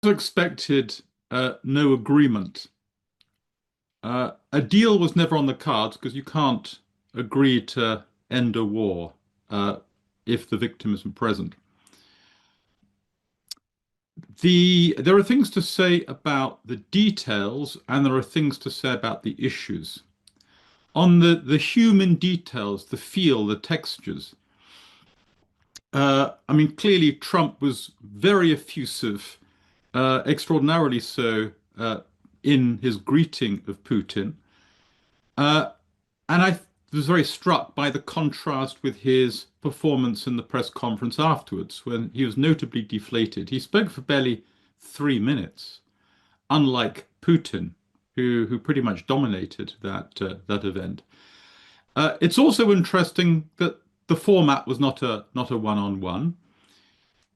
expected, no agreement. A deal was never on the cards because you can't agree to end a war if the victim isn't present. There are things to say about the details, and there are things to say about the issues. On the human details, the feel, the textures, I mean, clearly Trump was very effusive, extraordinarily so in his greeting of Putin. And I was very struck by the contrast with his performance in the press conference afterwards, when he was notably deflated. He spoke for barely 3 minutes, unlike Putin, who pretty much dominated that event. It's also interesting that the format was not a one-on-one,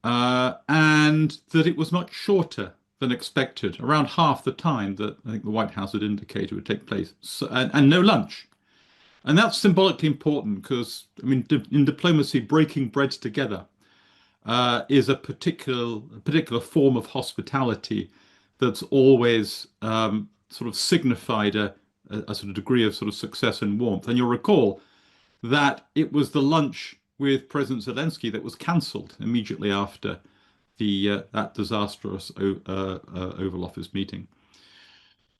and that it was much shorter than expected, around half the time that I think the White House had indicated would take place, and no lunch. And that's symbolically important because, I mean, in diplomacy, breaking bread together is a particular form of hospitality that's always sort of signified a sort of degree of sort of success and warmth. And you'll recall that it was the lunch with President Zelensky that was cancelled immediately after that disastrous Oval Office meeting.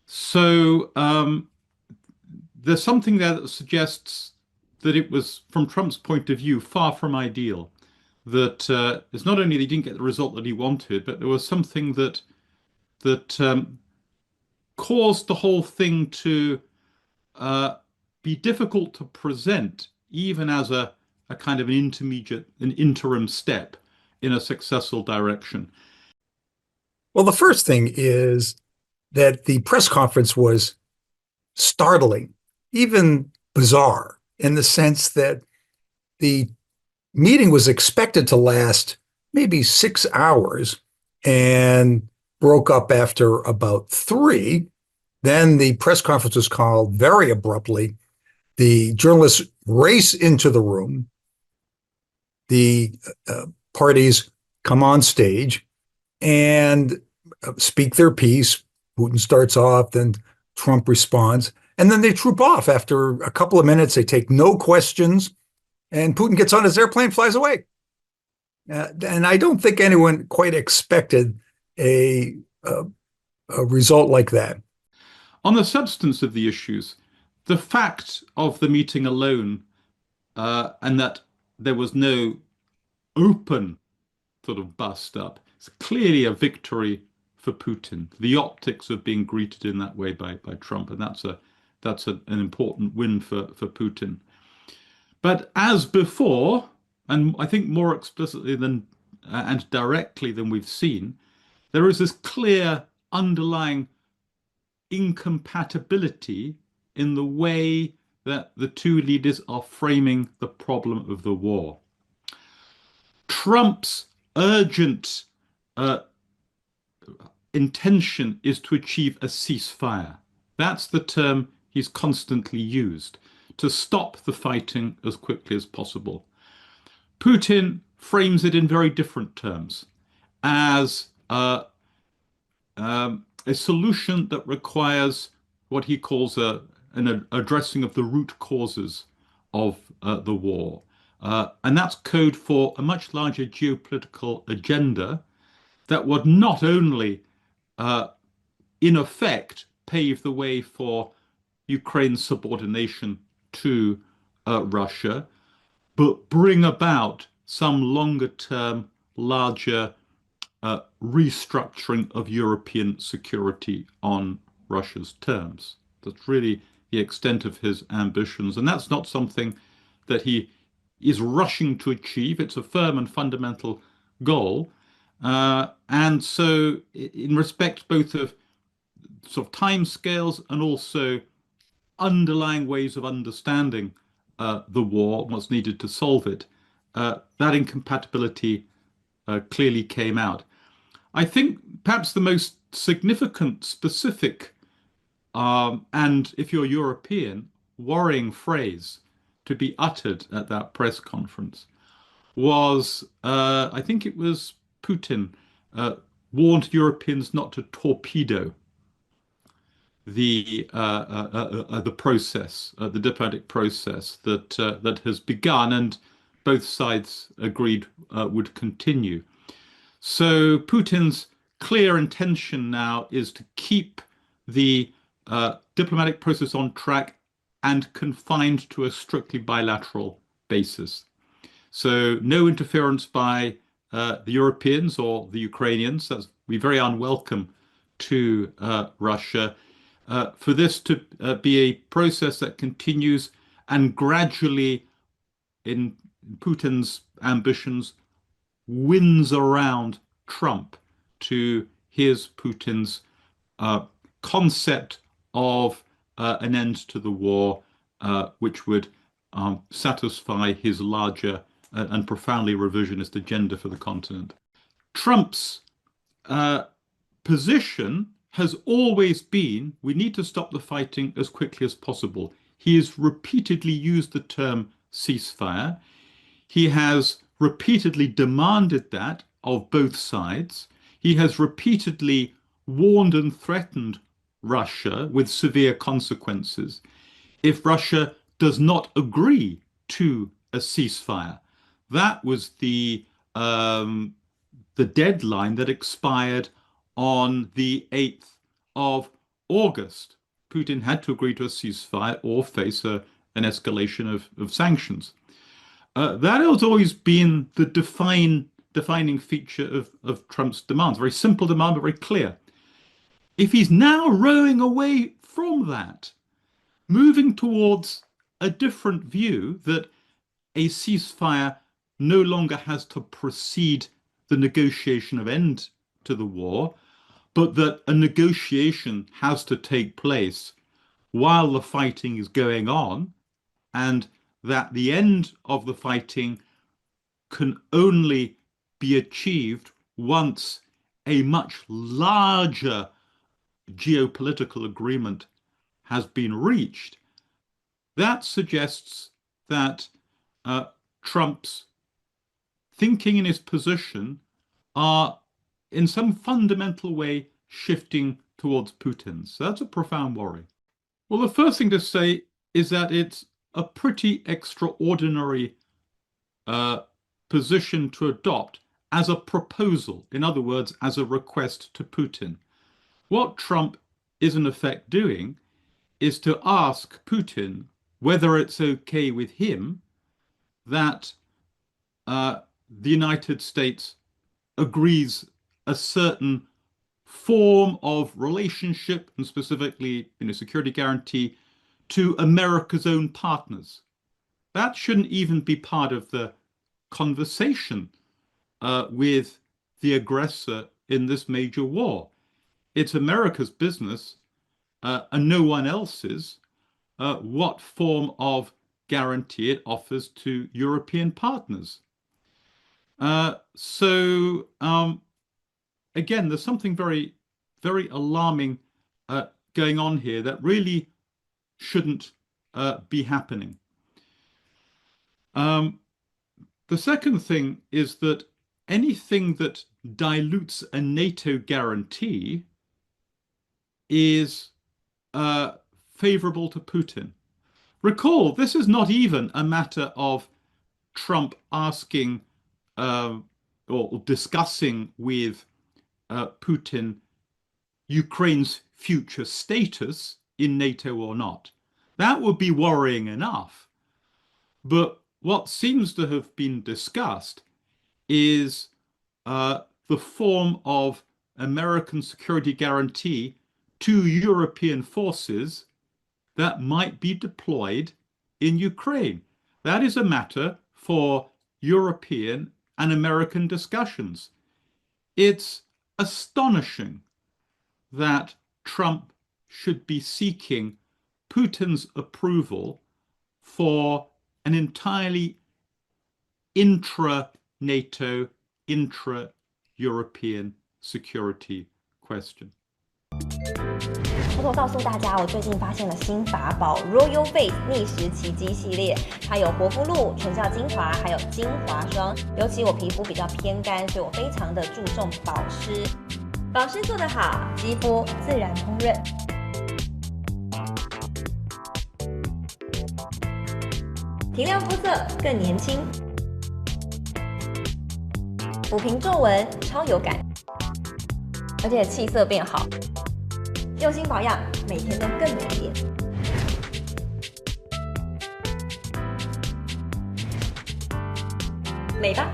So there's something there that suggests that it was, from Trump's point of view, far from ideal. That it's not only that he didn't get the result that he wanted, but there was something that caused the whole thing to be difficult to present, even as a kind of an interim step in a successful direction. Well, the first thing is that the press conference was startling, even bizarre, in the sense that the meeting was expected to last maybe 6 hours and broke up after about 3. Then the press conference was called very abruptly. The journalists race into the room. The parties come on stage and speak their piece. Putin starts off, then Trump responds, and then they troop off. After a couple of minutes, they take no questions, and Putin gets on his airplane, flies away. And I don't think anyone quite expected a result like that. On the substance of the issues, the fact of the meeting alone, and that there was no open sort of bust up, is clearly a victory for Putin. The optics of being greeted in that way by Trump, and that's an important win for Putin. But as before, and I think more explicitly than and directly than we've seen, there is this clear underlying incompatibility in the way that the two leaders are framing the problem of the war. Trump's urgent intention is to achieve a ceasefire. That's the term he's constantly used, to stop the fighting as quickly as possible. Putin frames it in very different terms, as a solution that requires what he calls an addressing of the root causes of the war. And that's code for a much larger geopolitical agenda that would not only, in effect, pave the way for Ukraine's subordination to Russia, but bring about some longer-term, larger restructuring of European security on Russia's terms. That's really the extent of his ambitions. And that's not something that he is rushing to achieve. It's a firm and fundamental goal. And so in respect both of sort of timescales and also underlying ways of understanding the war, what's needed to solve it, that incompatibility clearly came out. I think perhaps the most significant, specific, and if you're European, worrying phrase to be uttered at that press conference was, I think it was Putin warned Europeans not to torpedo the process, the diplomatic process that has begun, and both sides agreed would continue. So Putin's clear intention now is to keep the diplomatic process on track and confined to a strictly bilateral basis. So no interference by the Europeans or the Ukrainians. That's be very unwelcome to Russia. For this to be a process that continues and gradually, in Putin's ambitions, wins around Trump to Putin's concept of an end to the war, which would satisfy his larger and profoundly revisionist agenda for the continent. Trump's position has always been, we need to stop the fighting as quickly as possible. He has repeatedly used the term ceasefire. He has repeatedly demanded that of both sides. He has repeatedly warned and threatened Russia with severe consequences if Russia does not agree to a ceasefire. That was the deadline that expired on the 8th of August. Putin had to agree to a ceasefire or face an escalation of sanctions. That has always been the defining feature of Trump's demands. Very simple demand, but very clear. If he's now rowing away from that, moving towards a different view that a ceasefire no longer has to precede the negotiation of end to the war, but that a negotiation has to take place while the fighting is going on, and that the end of the fighting can only be achieved once a much larger geopolitical agreement has been reached. That suggests that Trump's thinking and his position are in some fundamental way shifting towards Putin's. So that's a profound worry. Well, the first thing to say is that it's a pretty extraordinary position to adopt as a proposal, in other words, as a request to Putin. What Trump is in effect doing is to ask Putin whether it's okay with him that the United States agrees a certain form of relationship, and specifically security guarantee, to America's own partners. That shouldn't even be part of the conversation with the aggressor in this major war. It's America's business and no one else's what form of guarantee it offers to European partners. So again, there's something very, very alarming going on here that really shouldn't be happening. The second thing is that anything that dilutes a NATO guarantee is favorable to Putin. Recall, this is not even a matter of Trump asking or discussing with Putin Ukraine's future status in NATO or not. That would be worrying enough. But what seems to have been discussed is the form of American security guarantee to European forces that might be deployed in Ukraine. That is a matter for European and American discussions. It's astonishing that Trump should be seeking Putin's approval for an entirely intra-NATO, intra-European security question. 偷偷告诉大家，我最近发现了新法宝 Royal Face 逆时奇迹系列，它有活肤露、全效精华，还有精华霜。尤其我皮肤比较偏干，所以我非常的注重保湿。保湿做得好，肌肤自然烹润。提亮肤色更年轻，抚平皱纹超有感，而且气色变好。用心保养，每天都更美丽。美吧。